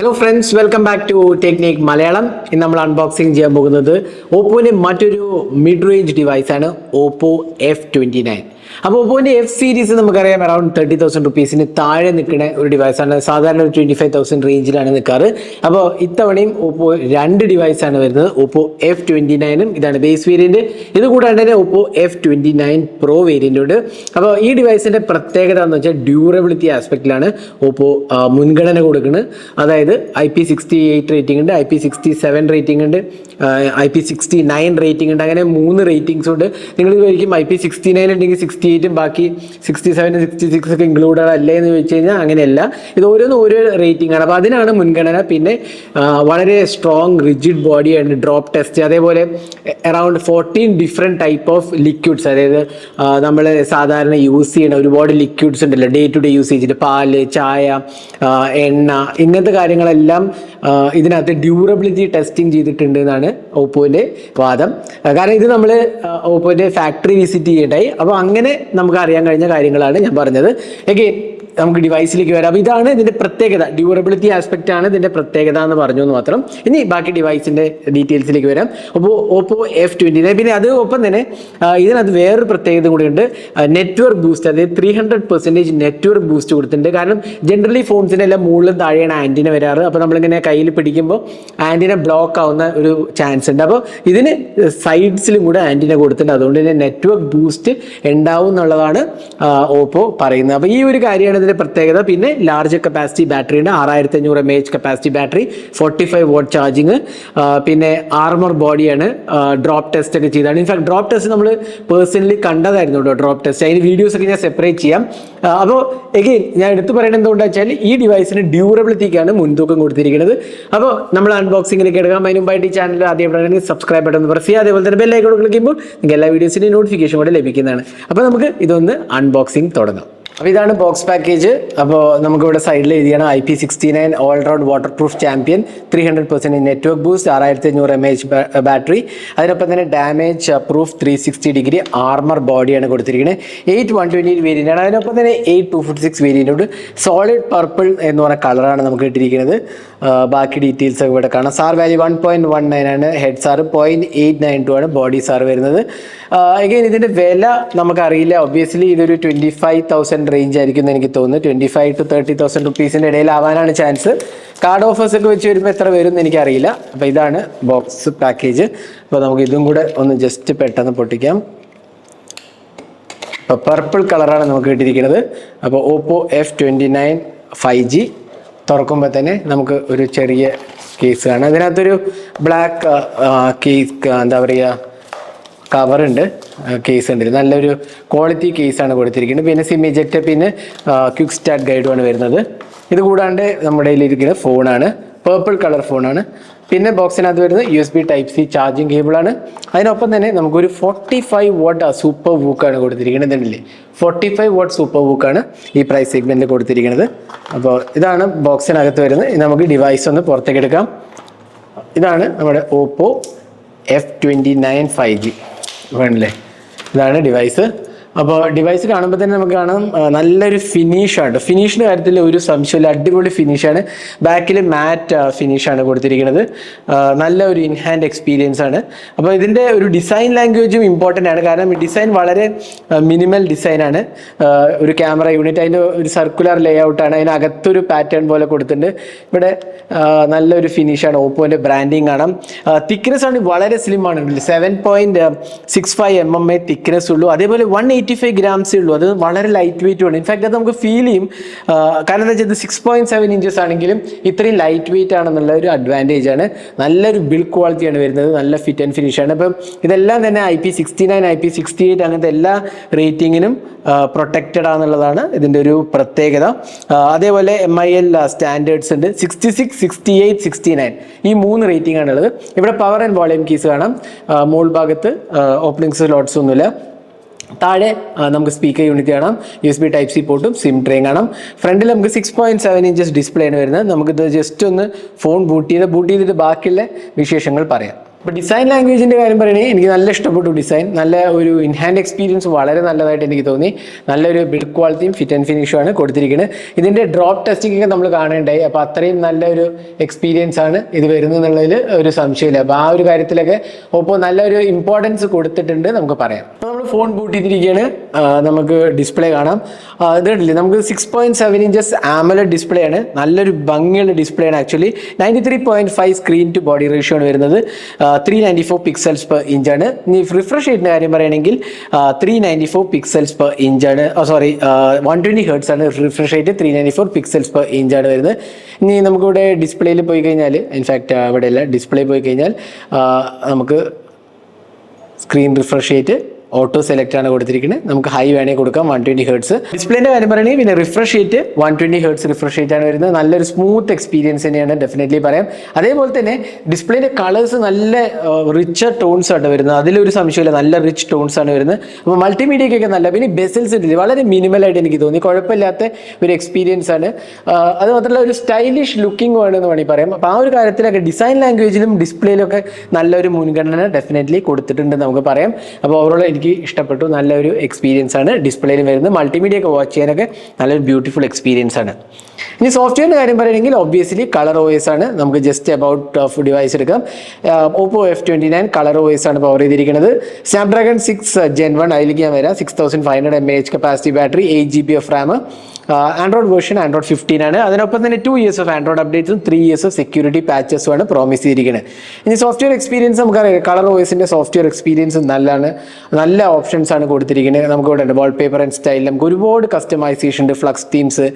Hello friends, welcome back to technique Malayalam. ഇന്ന് നമ്മൾ unboxing ചെയ്യാൻ പോകുന്നത് ഓപ്പോന്റെ മറ്റൊരു മിഡ് റേഞ്ച് ഡിവൈസ് ആണ് ഓപ്പോ F29. അപ്പോൾ ഓപ്പോന്റെ എഫ് സീരീസ് നമുക്കറിയാം അറൌണ്ട് 30,000 റുപ്പീസിന് താഴെ നിൽക്കുന്ന ഒരു ഡിവൈസാണ്. സാധാരണ ഒരു 25,000 റേഞ്ചിലാണ് നിൽക്കാറ്. അപ്പോൾ ഇത്തവണയും ഓപ്പോ രണ്ട് ഡിവൈസാണ് വരുന്നത്. ഓപ്പോ F29 ഇതാണ് ബേസ് വേരിയന്റ്. ഇത് കൂടാണ്ട് തന്നെ ഓപ്പോ F29 പ്രോ വേരിയന്റ് ഉണ്ട്. അപ്പോൾ ഈ ഡിവൈസിന്റെ പ്രത്യേകത എന്ന് വെച്ചാൽ ഡ്യൂറബിലിറ്റി ആസ്പെക്റ്റിലാണ് ഓപ്പോ മുൻഗണന കൊടുക്കുന്നത്. അതായത് IP68 റേറ്റിംഗ് ഉണ്ട്, IP67 റേറ്റിംഗ് ഉണ്ട്, IP69 റേറ്റിംഗ് ഉണ്ട്. അങ്ങനെ 3 റേറ്റിംഗ്സ് ഉണ്ട്. നിങ്ങൾ ചോദിക്കും IP69 ഉണ്ടെങ്കിൽ 68 ബാക്കി 67 66 ഒക്കെ ഇൻക്ലൂഡഡ് അല്ലേ എന്ന് ചോദിച്ചു കഴിഞ്ഞാൽ അങ്ങനെയല്ല. ഇത് ഓരോന്നും ഓരോ റേറ്റിംഗ് ആണ്. അപ്പോൾ അതിനാണ് മുൻഗണന. പിന്നെ വളരെ സ്ട്രോങ് റിജിഡ് ബോഡിയാണ്, ഡ്രോപ്പ് ടെസ്റ്റ്, അതേപോലെ around 14 different type of liquids, അതായത് നമ്മൾ സാധാരണ യൂസ് ചെയ്യുന്ന ഒരുപാട് ലിക്വിഡ്സ് ഉണ്ടല്ലോ ഡേ ടു ഡേ യൂസേജിൽ, പാല്, ചായ, എണ്ണ, ഇങ്ങനത്തെ കാര്യങ്ങളെല്ലാം ഇതിനകത്ത് ഡ്യൂറബിലിറ്റി ടെസ്റ്റിംഗ് ചെയ്തിട്ടുണ്ട് എന്നാണ് ഓപ്പോൻ്റെ വാദം. കാരണം ഇത് നമ്മൾ ഓപ്പോൻ്റെ ഫാക്ടറി വിസിറ്റ് ചെയ്യണ്ടായി. അപ്പോൾ അങ്ങനെ നമുക്ക് അറിയാൻ കഴിഞ്ഞ കാര്യങ്ങളാണ് ഞാൻ പറഞ്ഞത്. എഗെയിൻ നമുക്ക് ഡിവൈസിലേക്ക് വരാം. അപ്പോൾ ഇതാണ് ഇതിൻ്റെ പ്രത്യേകത, ഡ്യൂറബിലിറ്റി ആസ്പെക്റ്റ് ആണ് ഇതിൻ്റെ പ്രത്യേകത എന്ന് പറഞ്ഞു എന്ന് മാത്രം. ഇനി ബാക്കി ഡിവൈസിൻ്റെ ഡീറ്റെയിൽസിലേക്ക് വരാം. അപ്പോൾ ഓപ്പോ F29 പിന്നെ അത് ഒപ്പം തന്നെ ഇതിനകത്ത് വേറൊരു പ്രത്യേകത കൂടിയുണ്ട്, നെറ്റ്വർക്ക് ബൂസ്റ്റ്. അതായത് 300% നെറ്റ്വർക്ക് ബൂസ്റ്റ് കൊടുത്തിട്ടുണ്ട്. കാരണം ജനറലി ഫോൺസിൻ്റെ എല്ലാം മുകളിലും താഴെയാണ് ആൻറ്റിന വരാറ്. അപ്പോൾ നമ്മളിങ്ങനെ കയ്യിൽ പിടിക്കുമ്പോൾ ആൻറ്റിന ബ്ലോക്ക് ആവുന്ന ഒരു ചാൻസ് ഉണ്ട്. അപ്പോൾ ഇതിന് സൈഡ്സിലും കൂടെ ആൻറ്റിന കൊടുത്തിട്ടുണ്ട്. അതുകൊണ്ട് തന്നെ നെറ്റ്വർക്ക് ബൂസ്റ്റ് ഉണ്ടാവും എന്നുള്ളതാണ് ഓപ്പോ പറയുന്നത്. അപ്പോൾ ഈ ഒരു കാര്യമാണ് ഇതിന്റെ പ്രത്യേകത. പിന്നെ ലാർജ് കപ്പാസിറ്റി ബാറ്ററി ഉണ്ട്, 6500 mAh capacity battery, 45 what charging, പിന്നെ ആർമർ ബോഡിയാണ്. ഡ്രോപ്പ് ടെസ്റ്റ് ഒക്കെ ചെയ്താണ്. ഇൻഫാക്ട് ഡ്രോപ്പ് ടെസ്റ്റ് നമ്മൾ പേഴ്സണലി കണ്ടതായിരുന്നു കേട്ടോ. ഡ്രോപ്പ് ടെസ്റ്റ് അതിന് വീഡിയോസ് ഒക്കെ ഞാൻ സെപ്പറേറ്റ് ചെയ്യാം. അപ്പോൾ എഗെയിൻ ഞാൻ എടുത്തു പറയുന്നത് എന്തുകൊണ്ടാണെന്ന് വെച്ചാൽ ഈ ഡിവൈസിന് ഡ്യൂറബിലിറ്റിക്കാണ് മുൻതൂക്കം കൊടുത്തിരിക്കുന്നത്. അപ്പോൾ നമ്മൾ അൺബോക്സിംഗിലേക്ക് എടുക്കാം. അതിന് മുമ്പായിട്ട് ഈ ചാനൽ ആദ്യം സബ്സ്ക്രൈബ് ബട്ടൺ പ്രസ് ചെയ്യുക. അതേപോലെ തന്നെ ബെൽ ഐക്കൺ ക്ലിക്ക് ചെയ്യുമ്പോൾ നിങ്ങൾക്ക് എല്ലാ വീഡിയോസിൻ്റെയും നോട്ടിഫിക്കേഷൻ കൂടെ ലഭിക്കുന്നതാണ്. അപ്പോൾ നമുക്ക് ഇതൊന്ന് അൺബോക്സിംഗ് തുടങ്ങാം. അപ്പോൾ ഇതാണ് ബോക്സ് പാക്കേജ്. അപ്പോൾ നമുക്കിവിടെ സൈഡിൽ എഴുതിയാണ് IP69 all round water proof champion, 300% network boost, 6500 mAh battery. അതിനൊപ്പം തന്നെ ഡാമേജ് പ്രൂഫ് 360 ഡിഗ്രി ആർമർ ബോഡിയാണ് കൊടുത്തിരിക്കുന്നത്. 8/128 വേരിയൻ്റ് ആണ്. അതിനൊപ്പം തന്നെ 8/256 വേരിയൻ്റ് ഉണ്ട്. സോളിഡ് പർപ്പിൾ എന്ന് പറഞ്ഞ കളറാണ് നമുക്ക് കിട്ടിയിരിക്കുന്നത്. ബാക്കി ഡീറ്റെയിൽസ് ഒക്കെ ഇവിടെ കാണാം. സാർ വാല്യൂ 1.19 ആണ്. ഹെഡ് സാർ 0.892 ആണ്. ബോഡി സാർ വരുന്നത്. അഗൈൻ ഇതിൻ്റെ വില നമുക്കറിയില്ല. ഒബ്വിയസ്ലി ഇതൊരു 25,000 റേഞ്ച് ആയിരിക്കും എന്ന് എനിക്ക് തോന്നുന്നു. 25,000 to 30,000 റുപ്പീസിൻ്റെ ഇടയിലാവാനാണ് ചാൻസ്. കാർഡ് ഓഫേഴ്സ് ഒക്കെ വെച്ച് വരുമ്പോൾ എത്ര വരും എന്ന് എനിക്കറിയില്ല. അപ്പോൾ ഇതാണ് ബോക്സ് പാക്കേജ്. അപ്പോൾ നമുക്ക് ഇതും കൂടെ ഒന്ന് ജസ്റ്റ് പെട്ടെന്ന് പൊട്ടിക്കാം. അപ്പോൾ പർപ്പിൾ കളറാണ് നമുക്ക് കിട്ടിയിരിക്കുന്നത്. അപ്പോൾ ഓപ്പോ F29 5G തുറക്കുമ്പോൾ തന്നെ നമുക്ക് ഒരു ചെറിയ കേസ് കാണാം. അതിനകത്തൊരു ബ്ലാക്ക് കേസ് എന്താ പറയുക കവറുണ്ട്, കേസ് ഉണ്ട്. നല്ലൊരു ക്വാളിറ്റി കേസാണ് കൊടുത്തിരിക്കുന്നത്. പിന്നെ സിം ഇജക്റ്റ്, പിന്നെ ക്വിക്ക് സ്റ്റാർട്ട് ഗൈഡുമാണ് വരുന്നത്. ഇത് കൂടാണ്ട് നമ്മുടെ കയ്യിലിരിക്കുന്ന ഫോണാണ്, പേർപ്പിൾ കളർ ഫോണാണ്. പിന്നെ ബോക്സിനകത്ത് വരുന്നത് USB Type-C ചാർജിങ് കേബിളാണ്. അതിനൊപ്പം തന്നെ നമുക്കൊരു 45 വാട്ട് സൂപ്പർ വൂക്കാണ് കൊടുത്തിരിക്കുന്നത്. ഇതല്ലേ 45 വാട്ട് സൂപ്പർ വൂക്കാണ് ഈ പ്രൈസ് സെഗ്മെൻറ്റിൽ കൊടുത്തിരിക്കുന്നത്. അപ്പോൾ ഇതാണ് ബോക്സിനകത്ത് വരുന്നത്. നമുക്ക് ഡിവൈസ് ഒന്ന് പുറത്തേക്ക് എടുക്കാം. ഇതാണ് നമ്മുടെ ഓപ്പോ F29 5G വേണല്ലേ, ഇതാണ് ഡിവൈസ്. അപ്പോൾ ഡിവൈസ് കാണുമ്പോൾ തന്നെ നമുക്ക് കാണാം നല്ലൊരു ഫിനിഷാണ്. ഫിനിഷിൻ്റെ കാര്യത്തിൽ ഒരു സംശയമില്ല, അടിപൊളി ഫിനിഷാണ്. ബാക്കിൽ മാറ്റ് ഫിനിഷാണ് കൊടുത്തിരിക്കുന്നത്. നല്ല ഒരു ഇൻഹാൻഡ് എക്സ്പീരിയൻസ് ആണ്. അപ്പോൾ ഇതിൻ്റെ ഒരു ഡിസൈൻ ലാംഗ്വേജും ഇമ്പോർട്ടൻ്റ് ആണ്. കാരണം ഡിസൈൻ വളരെ മിനിമൽ ഡിസൈനാണ്. ഒരു ക്യാമറ യൂണിറ്റ്, അതിൻ്റെ ഒരു സർക്കുലർ ലേ ഔട്ടാണ്. അതിനകത്തൊരു പാറ്റേൺ പോലെ കൊടുത്തിട്ടുണ്ട്. ഇവിടെ നല്ലൊരു ഫിനിഷാണ്. ഓപ്പോൻ്റെ ബ്രാൻഡിങ് കാണാം. തിക്നെസ് ആണ് വളരെ സ്ലിം ആണ്. 7.65 mm തിക്നെസ് ഉള്ളൂ. അതേപോലെ 185 grams ഉള്ളൂ. അത് വളരെ ലൈറ്റ് വെയിറ്റും ആണ്. ഇൻഫാക്ട് അത് നമുക്ക് ഫീൽ ചെയ്യും. കാരണം എന്താ വെച്ചാൽ ഇത് 6.7 inches ആണെങ്കിലും ഇത്രയും ലൈറ്റ് വെയിറ്റ് ആണെന്നുള്ള ഒരു അഡ്വാൻറ്റേജ് ആണ്. നല്ലൊരു ബിൽഡ് ക്വാളിറ്റിയാണ് വരുന്നത്. നല്ല ഫിറ്റ് ആൻഡ് ഫിനിഷ് ആണ്. അപ്പം ഇതെല്ലാം തന്നെ IP69 IP68 അങ്ങനത്തെ എല്ലാ റേറ്റിങ്ങിനും പ്രൊട്ടക്റ്റഡ് ആണെന്നുള്ളതാണ് ഇതിൻ്റെ ഒരു പ്രത്യേകത. അതേപോലെ MIL സ്റ്റാൻഡേർഡ്സ് ഉണ്ട്. 66 68 69 ഈ 3 റേറ്റിംഗ് ആണുള്ളത്. ഇവിടെ പവർ ആൻഡ് വോളിയം കീസ് കാണാം. മോൾ ഭാഗത്ത് ഓപ്പണിംഗ് സ്ലോട്ട്സ് ഒന്നുമില്ല. താഴെ നമുക്ക് സ്പീക്കർ യൂണിറ്റ് കാണാം, USB Type-C പോർട്ടും സിം ട്രേയും കാണാം. ഫ്രണ്ടിൽ നമുക്ക് 6.7 inches ഡിസ്പ്ലേ ആണ് വരുന്നത്. നമുക്കിത് ജസ്റ്റ് ഒന്ന് ഫോൺ ബൂട്ട് ചെയ്തിട്ട് ബാക്കിയുള്ള വിശേഷങ്ങൾ പറയാം. അപ്പോൾ ഡിസൈൻ ലാംഗ്വേജിൻ്റെ കാര്യം പറയുകയാണെങ്കിൽ എനിക്ക് നല്ല ഇഷ്ടപ്പെട്ടു ഡിസൈൻ. നല്ല ഒരു ഇൻ ഹാൻഡ് എക്സ്പീരിയൻസ് വളരെ നല്ലതായിട്ട് എനിക്ക് തോന്നി. നല്ലൊരു ബിൽഡ് ക്വാളിറ്റിയും ഫിറ്റ് ആൻഡ് ഫിനിഷും ആണ് കൊടുത്തിരിക്കുന്നത്. ഇതിൻ്റെ ഡ്രോപ്പ് ടെസ്റ്റിംഗ് ഒക്കെ നമ്മൾ കാണേണ്ടായി. അപ്പോൾ അത്രയും നല്ലൊരു എക്സ്പീരിയൻസ് ആണ് ഇത് വരുന്നതെന്നുള്ളതിൽ ഒരു സംശയമില്ല. അപ്പോൾ ആ ഒരു കാര്യത്തിലൊക്കെ ഓപ്പോ നല്ലൊരു ഇമ്പോർട്ടൻസ് കൊടുത്തിട്ടുണ്ട് നമുക്ക് പറയാം. അപ്പോൾ നമ്മൾ ഫോൺ ബൂട്ട് ചെയ്തിരിക്കുകയാണ്. നമുക്ക് ഡിസ്പ്ലേ കാണാം. ഇത് കണ്ടില്ലേ, നമുക്ക് 6.7 ഇഞ്ചസ് ആമോലെഡ് ഡിസ്പ്ലേ ആണ്. നല്ലൊരു ഭംഗിയുള്ള ഡിസ്പ്ലേ ആണ്. Actually 93.5 screen to body ratio ആണ് വരുന്നത്. 394 പിക്സൽസ് പെർ ഇഞ്ചാണ്. ഇനി റിഫ്രഷ് റേറ്റിൻ്റെ കാര്യം പറയുകയാണെങ്കിൽ 394 പിക്സൽസ് പെർ ഇഞ്ചാണ്. 120 ഹെർട്സ് ആണ് റിഫ്രഷ് റേറ്റ്. 394 പിക്സൽസ് പെർ ഇഞ്ചാണ് വരുന്നത്. ഇനി നമുക്കിവിടെ ഡിസ്പ്ലേയിൽ പോയി കഴിഞ്ഞാൽ, ഇൻഫാക്റ്റ് ഇവിടെയല്ല, ഡിസ്പ്ലേ പോയി കഴിഞ്ഞാൽ നമുക്ക് screen refresh rate auto select ആണ് കൊടുത്തിരിക്കുന്നത്. നമുക്ക് ഹൈ വേണമെങ്കിൽ കൊടുക്കാം, 120 ഹെർട്സ്. ഡിസ്പ്ലേന്റെ കാര്യം പറയുകയാണെങ്കിൽ പിന്നെ refresh rate 120 hertz refresh rate ആണ് വരുന്നത്. നല്ലൊരു സ്മൂത്ത് എക്സ്പീരിയൻസ് തന്നെയാണ്, ഡെഫിനറ്റ്ലി പറയാം. അതേപോലെ തന്നെ ഡിസ്പ്ലേന്റെ കളേഴ്സ് നല്ല റിച്ച് ടോൺസ് ആണ് വരുന്നത്. അതിലൊരു സംശയമില്ല, നല്ല റിച്ച് ടോൺസ് ആണ് വരുന്നത്. അപ്പോൾ മൾട്ടിമീഡിയക്കൊക്കെ നല്ല, പിന്നെ ബെസൽസ് ഉണ്ട്, വളരെ മിനിമലായിട്ട് എനിക്ക് തോന്നി. കുഴപ്പമില്ലാത്ത ഒരു എക്സ്പീരിയൻസ് ആണ്. അത് മാത്രമല്ല ഒരു സ്റ്റൈലിഷ് ലുക്കിംഗ് വേണമെന്ന് വേണമെങ്കിൽ പറയാം. അപ്പോൾ ആ ഒരു കാര്യത്തിലൊക്കെ ഡിസൈൻ ലാംഗ്വേജിലും ഡിസ്പ്ലേയിലൊക്കെ നല്ലൊരു മുൻഗണന ഡെഫിനറ്റ്ലി കൊടുത്തിട്ടുണ്ടെന്ന് നമുക്ക് പറയാം. അപ്പോൾ ഓവറോൾ എനിക്ക് ഇഷ്ടപ്പെട്ടു. നല്ലൊരു എക്സ്പീരിയൻസ് ആണ് ഡിസ്പ്ലേയിൽ വരുന്നത്. മൾട്ടിമീഡിയ ഒക്കെ വാച്ച് ചെയ്യാനൊക്കെ നല്ലൊരു ബ്യൂട്ടിഫുൾ എക്സ്പീരിയൻസ് ആണ്. ഇനി സോഫ്റ്റ്വെയറിൻ്റെ കാര്യം പറയുകയാണെങ്കിൽ ഒബ്വിയസ്ലി കളർ OS ആണ്. നമുക്ക് ജസ്റ്റ് അബൌട്ട് ഓഫ് ഡിവൈസ് എടുക്കാം. ഓപ്പോ F29 കളർ OS ആണ് പവർ ചെയ്തിരിക്കുന്നത്. സ്നാപ്ഡ്രാഗൺ 6 Gen 1 അതിലേക്ക് ഞാൻ വരാം. 6500 mAh capacity battery, 8GB of RAM. Android version Android 15 ആണ്. അതിനൊപ്പം തന്നെ 2 years ഓഫ് ആൻഡ്രോയിഡ് അപ്ഡേറ്റ്സും 3 years ഓഫ് സെക്യൂരിറ്റി പാച്ചസും ആണ് പ്രോമിസ് ചെയ്തിരിക്കുന്നത്. ഇനി സോഫ്റ്റ്വെയർ എക്സ്പീരിയൻസ് നമുക്കറിയാം. കളർ OSന്റെ സോഫ്റ്റ്വെയർ എക്സ്പീരിയൻസ് നല്ലതാണ്. നല്ല ഓപ്ഷൻസ് ആണ് കൊടുത്തിരിക്കുന്നത്. നമുക്ക് ഇവിടെ ഉണ്ട് വാൾപേപ്പർ ആൻഡ് സ്റ്റൈൽ. നമുക്ക് ഒരുപാട് കസ്റ്റമൈസേഷൻ ഉണ്ട്. Flux themes,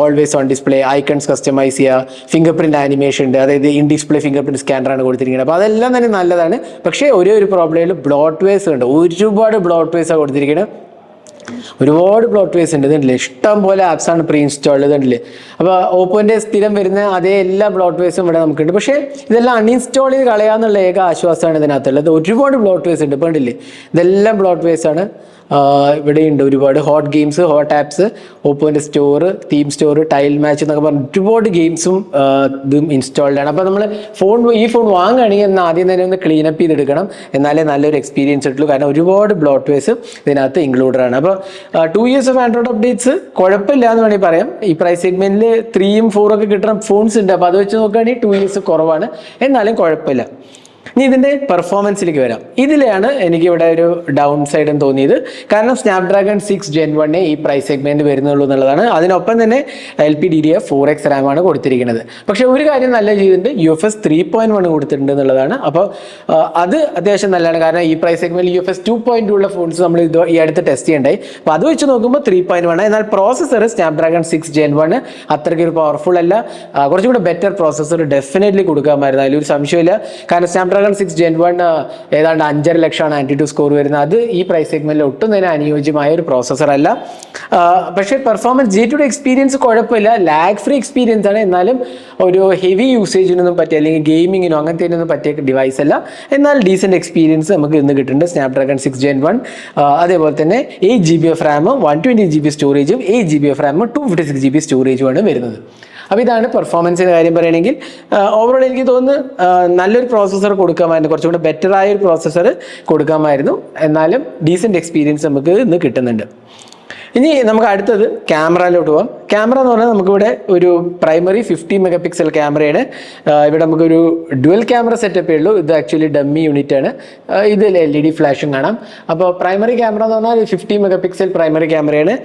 always on display, icons customise ചെയ്യുക, ഫിംഗർ പ്രിന്റ് ആനിമേഷൻ ഉണ്ട്. അതായത് ഇൻ ഡിസ്പ്ലേ ഫിംഗർ പ്രിന്റ് സ്കാനറാണ് കൊടുത്തിരിക്കുന്നത്. അപ്പോൾ അതെല്ലാം തന്നെ നല്ലതാണ്. പക്ഷേ ഒരു പ്രോബ്ലം ബ്ലോട്ട് വേസ് ഉണ്ട്. ഒരുപാട് ബ്ലോട്ട് വേസാണ് കൊടുത്തിരിക്കുന്നത്. ഒരുപാട് ബ്ലോട്ട് വേസ് ഉണ്ട്. ഇതുണ്ടല്ലേ, ഇഷ്ടം പോലെ ആപ്സ് ആണ് പ്രീ ഇൻസ്റ്റാൾഡ്. ഇതുണ്ടല്ലേ, അപ്പോൾ ഓപ്പോൻ്റെ സ്ഥിരം വരുന്ന അതേ എല്ലാ ബ്ലോട്ട് വേസും ഇവിടെ നമുക്കുണ്ട്. പക്ഷേ ഇതെല്ലാം അൺഇൻസ്റ്റാൾ ചെയ്ത് കളയാന്നുള്ള ഏക ആശ്വാസമാണ് ഇതിനകത്തുള്ളത്. ഒരുപാട് ബ്ലോട്ട് വേസ് ഉണ്ട്. ഇപ്പോൾ ഉണ്ടല്ലേ, ഇതെല്ലാം ബ്ലോട്ട് വേസ് ആണ്. ഇവിടെയുണ്ട് ഒരുപാട് ഹോട്ട് ഗെയിംസ്, ഹോട്ട് ആപ്സ്, ഓപ്പോൻ്റെ store, theme store, tile match എന്നൊക്കെ പറഞ്ഞ് ഒരുപാട് ഗെയിംസും ഇതും ഇൻസ്റ്റാൾഡ് ആണ്. അപ്പോൾ നമ്മൾ ഈ ഫോൺ വാങ്ങുകയാണെങ്കിൽ എന്നാൽ ആദ്യം തന്നെ ഒന്ന് ക്ലീനപ്പ് ചെയ്തെടുക്കണം, എന്നാലേ നല്ലൊരു എക്സ്പീരിയൻസ് കിട്ടുള്ളൂ. കാരണം ഒരുപാട് ബ്ലോട്ട് വേസ് ഇതിനകത്ത് ഇൻക്ലൂഡഡ് ആണ്. അപ്പോൾ 2 years ഓഫ് ആൻഡ്രോയിഡ് അപ്ഡേറ്റ്സ് കുഴപ്പമില്ല എന്ന് വേണമെങ്കിൽ പറയാം. ഈ പ്രൈസ് സെഗ്മെന്റിൽ 3ഉം 4ഉം ഒക്കെ കിട്ടുന്ന ഫോൺസ് ഉണ്ട്. അപ്പോൾ അത് വെച്ച് നോക്കുകയാണെങ്കിൽ 2 years കുറവാണ്, എന്നാലും കുഴപ്പമില്ല. ഇനി ഇതിൻ്റെ പെർഫോമൻസിലേക്ക് വരാം. ഇതിലാണ് എനിക്കിവിടെ ഒരു ഡൗൺ സൈഡ് എന്ന് തോന്നിയത്. കാരണം സ്നാപ്ഡ്രാഗൺ 6 Gen 1 ഈ പ്രൈസ് സെഗ്മെന്റ് വരുന്നുള്ളൂ എന്നുള്ളതാണ്. അതിനൊപ്പം തന്നെ LPDDR4X RAM ആണ് കൊടുത്തിരിക്കുന്നത്. പക്ഷേ ഒരു കാര്യം നല്ല ചെയ്തിട്ടുണ്ട്, UFS 3.1 കൊടുത്തിട്ടുണ്ട് എന്നുള്ളതാണ്. അപ്പോൾ അത് അത്യാവശ്യം നല്ലതാണ്. കാരണം ഈ പ്രൈസ് സെഗ്മെന്റിൽ UFS 2.2 ഉള്ള ഫോൺസ് നമ്മൾ ഈ അടുത്ത് ടെസ്റ്റ് ചെയ്യണ്ടായി. അപ്പോൾ അത് വെച്ച് നോക്കുമ്പോൾ 3.1. എന്നാൽ പ്രോസസ്സർ സ്നാപ്ഡ്രാഗൺ 6 Gen 1 അത്രയ്ക്ക് ഒരു പവർഫുൾ അല്ല. കുറച്ചും കൂടെ ബെറ്റർ പ്രോസസ്സർ ഡെഫിനറ്റ്ലി കൊടുക്കാമായിരുന്നു, അതിലൊരു സംശയമില്ല. കാരണം സ്നാപ്ഡ്രാഗൺ 6 Gen 1 ഏതാണ്ട് 5.5 ലക്ഷമാണ് ആന്റിറ്റ്യൂഡ് സ്കോർ വരുന്നത്. അത് ഈ പ്രൈസ് സെഗ്മെന്റിൽ ഒട്ടും തന്നെ അനുയോജ്യമായ ഒരു പ്രോസസ്സർ അല്ല. പക്ഷേ പെർഫോമൻസ് G2 എക്സ്പീരിയൻസ് കുഴപ്പമില്ല, ലാഗ് ഫ്രീ എക്സ്പീരിയൻസ് ആണ്. എന്നാലും ഒരു ഹെവി യൂസേജിനൊന്നും പറ്റിയ, അല്ലെങ്കിൽ ഗെയിമിങ്ങിനോ അങ്ങനത്തേനൊന്നും പറ്റിയ ഡിവൈസ് അല്ല. എന്നാൽ ഡീസെന്റ് എക്സ്പീരിയൻസ് നമുക്ക് ഇന്ന് കിട്ടുന്നുണ്ട് സ്നാപ്ഡ്രാഗൺ 6 Gen 1. അതേപോലെ തന്നെ 8GB ഓഫ് റാം, 120GB സ്റ്റോറേജും, 8GB ഓഫ് റാം, 256GB സ്റ്റോറേജുമാണ് വരുന്നത്. അപ്പോൾ ഇതാണ് പെർഫോമൻസിൻ്റെ കാര്യം പറയുകയാണെങ്കിൽ. ഓവറോൾ എനിക്ക് തോന്നുന്നു നല്ലൊരു പ്രോസസ്സർ കൊടുക്കാമായിരുന്നു, കുറച്ചും കൂടെ ബെറ്റർ ആയൊരു പ്രോസസ്സർ കൊടുക്കാമായിരുന്നു. എന്നാലും ഡീസെൻറ്റ് എക്സ്പീരിയൻസ് നമുക്ക് ഇന്ന് കിട്ടുന്നുണ്ട്. ഇനി നമുക്ക് അടുത്തത് ക്യാമറയിലോട്ട് പോകാം. ക്യാമറ എന്ന് പറഞ്ഞാൽ നമുക്കിവിടെ ഒരു പ്രൈമറി 50 MP ക്യാമറയാണ്. ഇവിടെ നമുക്കൊരു ഡുവൽ ക്യാമറ സെറ്റപ്പേ ഉള്ളൂ. ഇത് ആക്ച്വലി ഡമ്മി യൂണിറ്റ് ആണ്. ഇതിൽ LED ഫ്ലാഷും കാണാം. അപ്പോൾ പ്രൈമറി ക്യാമറ എന്ന് പറഞ്ഞാൽ 50 MP പ്രൈമറി ക്യാമറയാണ്.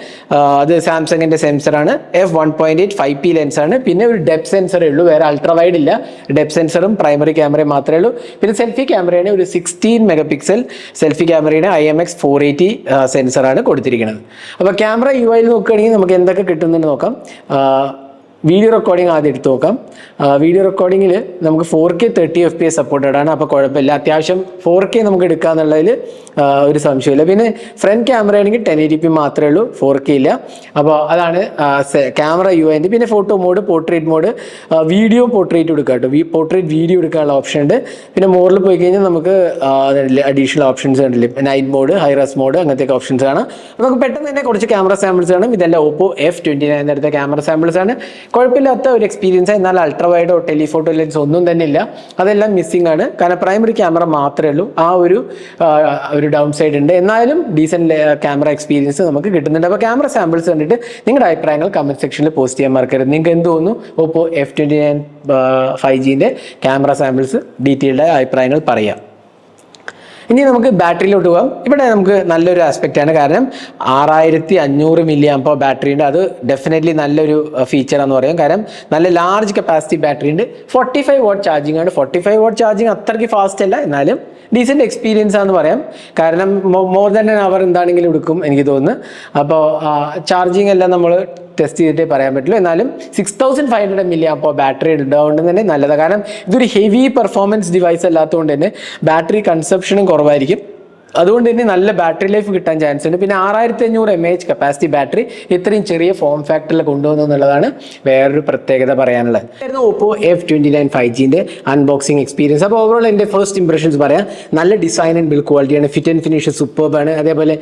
അത് സാംസങ്ങിൻ്റെ സെൻസറാണ്. f1.8 5P ലെൻസാണ്. പിന്നെ ഒരു ഡെപ്ത് സെൻസറേ ഉള്ളൂ, വേറെ അൾട്രാ വൈഡ് ഇല്ല. ഡെപ്ത് സെൻസറും പ്രൈമറി ക്യാമറയും മാത്രമേ ഉള്ളൂ. പിന്നെ സെൽഫി ക്യാമറയാണ്, ഒരു 16 MP സെൽഫി ക്യാമറയാണ്. IMX 480 സെൻസറാണ് കൊടുത്തിരിക്കുന്നത്. അപ്പോൾ ക്യാമറ UI നോക്കുകയാണെങ്കിൽ നമുക്ക് എന്തൊക്കെ കിട്ടുന്നുണ്ട് നോക്കാം. വീഡിയോ റെക്കോർഡിംഗ് ആദ്യം എടുത്ത് നോക്കാം. വീഡിയോ റെക്കോർഡിങ്ങിൽ നമുക്ക് 4K 30 FPS സപ്പോർട്ടഡ് ആണ്. അപ്പോൾ കുഴപ്പമില്ല, അത്യാവശ്യം 4K നമുക്ക് എടുക്കാന്നുള്ളതിൽ ഒരു സംശയമില്ല. പിന്നെ ഫ്രണ്ട് ക്യാമറ ആണെങ്കിൽ 1080p മാത്രമേ ഉള്ളൂ, 4K ഇല്ല. അപ്പോൾ അതാണ് ക്യാമറ UI. പിന്നെ photo mode, portrait mode, video portrait എടുക്കാം കേട്ടോ. പോർട്രേറ്റ് വീഡിയോ എടുക്കാനുള്ള ഓപ്ഷൻ ഉണ്ട്. പിന്നെ മോറിൽ പോയി കഴിഞ്ഞാൽ നമുക്ക് അഡീഷണൽ ഓപ്ഷൻസ് ഉണ്ടല്ലേ, നൈറ്റ് മോഡ്, ഹൈറസ് മോഡ്, അങ്ങനത്തെ ഓപ്ഷൻസ് ആണ്. നമുക്ക് പെട്ടെന്ന് തന്നെ കുറച്ച് ക്യാമറ സാമ്പിൾസ് ആണ്. ഇതെല്ലാം ഓപ്പോ F29 എടുത്ത ക്യാമറ സാമ്പിൾസ് ആണ്. കുഴപ്പമില്ലാത്ത ഒരു എക്സ്പീരിയൻസ്. എന്നാൽ അൾട്രാ വൈഡോ ടെലിഫോട്ടോ ലെൻസ് ഒന്നും തന്നെ ഇല്ല, അതെല്ലാം മിസ്സിംഗ് ആണ്. കാരണം പ്രൈമറി ക്യാമറ മാത്രമേ ഉള്ളൂ, ആ ഒരു ഡൗൺ സൈഡ് ഉണ്ട്. എന്നാലും ഡീസൻറ്റ് ക്യാമറ എക്സ്പീരിയൻസ് നമുക്ക് കിട്ടുന്നുണ്ട്. അപ്പോൾ ക്യാമറ സാമ്പിൾസ് കണ്ടിട്ട് നിങ്ങളുടെ അഭിപ്രായങ്ങൾ കമന്റ് സെക്ഷനിൽ പോസ്റ്റ് ചെയ്യാൻ മറക്കരുത്. നിങ്ങൾക്ക് എന്ത് തോന്നുന്നു ഓപ്പോ F29 5Gന്റെ ക്യാമറ സാമ്പിൾസ് ഡീറ്റെയിൽഡ് അഭിപ്രായങ്ങൾ പറയാം. ഇനി നമുക്ക് ബാറ്ററിയിലോട്ട് പോകാം. ഇവിടെ നമുക്ക് നല്ലൊരു ആസ്പെക്റ്റ് ആണ്, കാരണം 6500 mAh ബാറ്ററി ഉണ്ട്. അത് ഡെഫിനറ്റ്ലി നല്ലൊരു ഫീച്ചറാന്ന് പറയാം. കാരണം നല്ല ലാർജ് കപ്പാസിറ്റി ബാറ്ററി ഉണ്ട്. 45 വാട്ട് ചാർജിങ് ആണ്. 45 വാട്ട് ചാർജിങ് അത്രയ്ക്ക് ഫാസ്റ്റ് അല്ല, എന്നാലും ഡീസൻറ്റ് എക്സ്പീരിയൻസ് ആണെന്ന് പറയാം. കാരണം മോർ ദാൻ ആൻ അവർ എന്താണെങ്കിലും എടുക്കും എനിക്ക് തോന്നുന്നു. അപ്പോൾ ചാർജിങ് എല്ലാം നമ്മൾ ടെസ്റ്റ് ചെയ്തിട്ടേ പറയാൻ പറ്റുള്ളൂ. എന്നാലും 6500 mAh ബാറ്ററി ഉണ്ടാവുകൊണ്ട് തന്നെ നല്ലതാണ്. കാരണം ഇതൊരു ഹെവി പെർഫോമൻസ് ഡിവൈസ് അല്ലാത്തതുകൊണ്ട് തന്നെ ബാറ്ററി കൺസപ്ഷനും കുറവായിരിക്കും. അതുകൊണ്ട് തന്നെ നല്ല ബാറ്ററി ലൈഫ് കിട്ടാൻ ചാൻസ് ഉണ്ട്. പിന്നെ 6500 mAh കപ്പാസിറ്റി ബാറ്ററി ഇത്രയും ചെറിയ ഫോം ഫാക്ടറിൽ കൊണ്ടുവന്നു എന്നുള്ളതാണ് വേറൊരു പ്രത്യേകത പറയാനുള്ളത്. ഓപ്പോ F29 5Gന്റെ അൺബോക്സിംഗ് എക്സ്പീരിയൻസ്. അപ്പോൾ ഓവറോൾ എൻ്റെ ഫസ്റ്റ് ഇംപ്രഷൻസ് പറയാം. നല്ല ഡിസൈൻ ആൻഡ് ബിൽഡ് ക്വാളിറ്റിയാണ്, ഫിറ്റ് ആൻഡ് ഫിനിഷ് സൂപ്പർബാണ്. അതേപോലെ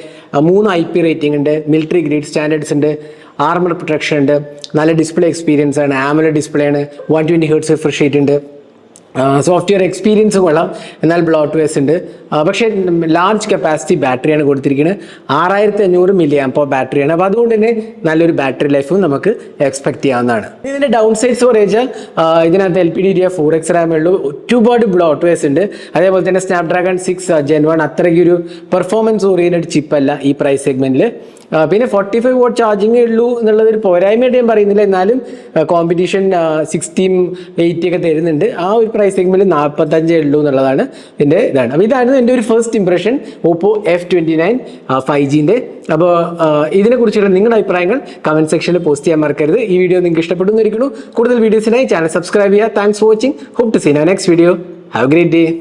3 IP റേറ്റിംഗ് ഉണ്ട്, മിലിറ്ററി ഗ്രേഡ് സ്റ്റാൻഡേർഡ്സ് ഉണ്ട്, ആർമർ പ്രൊട്ടക്ഷൻ ഉണ്ട്, നല്ല ഡിസ്പ്ലേ എക്സ്പീരിയൻസ് ആണ്, AMOLED ഡിസ്പ്ലേ ആണ്, 120 Hz റിഫ്രഷ് റേറ്റ് ഉണ്ട്, സോഫ്റ്റ്വെയർ എക്സ്പീരിയൻസ് കൊള്ളാം. എന്നാൽ ബ്ലോട്ട്വെയർസ് ഉണ്ട്. പക്ഷേ ലാർജ് കപ്പാസിറ്റി ബാറ്ററിയാണ് കൊടുത്തിരിക്കുന്നത്. 6500 mAh ബാറ്ററിയാണ്. അപ്പോൾ അതുകൊണ്ട് തന്നെ നല്ലൊരു ബാറ്ററി ലൈഫും നമുക്ക് എക്സ്പെക്ട് ചെയ്യാവുന്നതാണ്. ഇതിൻ്റെ ഡൗൺ സൈഡ്സ് പറയുക, ഇതിനകത്ത് LPDDR4X RAM ഉള്ളൂ, ഒരുപാട് ബ്ലോട്ട്വെയർസ് ഉണ്ട്. അതേപോലെ തന്നെ സ്നാപ്ഡ്രാഗൺ 6 Gen 1 അത്രയ്ക്കൊരു പെർഫോമൻസ് ഓറിയൻറ്റഡ് ചിപ്പല്ല ഈ പ്രൈസ് സെഗ്മെന്റിൽ. പിന്നെ 45 വാട്ട് ചാർജിങ്ങേ ഉള്ളൂ എന്നുള്ളത് ഒരു പോരായ്മയായിട്ട് ഞാൻ പറയുന്നില്ല. എന്നാലും കോമ്പറ്റീഷൻ 60, 80 ഒക്കെ തരുന്നുണ്ട്. ആ ഒരു പ്രൈസ് സെഗ്മെന്റിൽ 45 ഉള്ളൂ എന്നുള്ളതാണ് ഇതിൻ്റെ ഇതാണ്. അപ്പോൾ ഇതായിരുന്നു എൻ്റെ ഒരു ഫസ്റ്റ് ഇംപ്രഷൻ ഓപ്പോ F29 5Gന്റെ. അപ്പോൾ ഇതിനെക്കുറിച്ചുള്ള നിങ്ങളുടെ അഭിപ്രായങ്ങൾ കമന്റ് സെക്ഷനിൽ പോസ്റ്റ് ചെയ്യാൻ മറക്കരുത്. ഈ വീഡിയോ നിങ്ങൾക്ക് ഇഷ്ടപ്പെടുന്നു ഇരിക്കുന്നു. കൂടുതൽ വീഡിയോസിനായി ചാനൽ സബ്സ്ക്രൈബ് ചെയ്യുക. Thanks for watching. Hope to see you next video. Have a great day.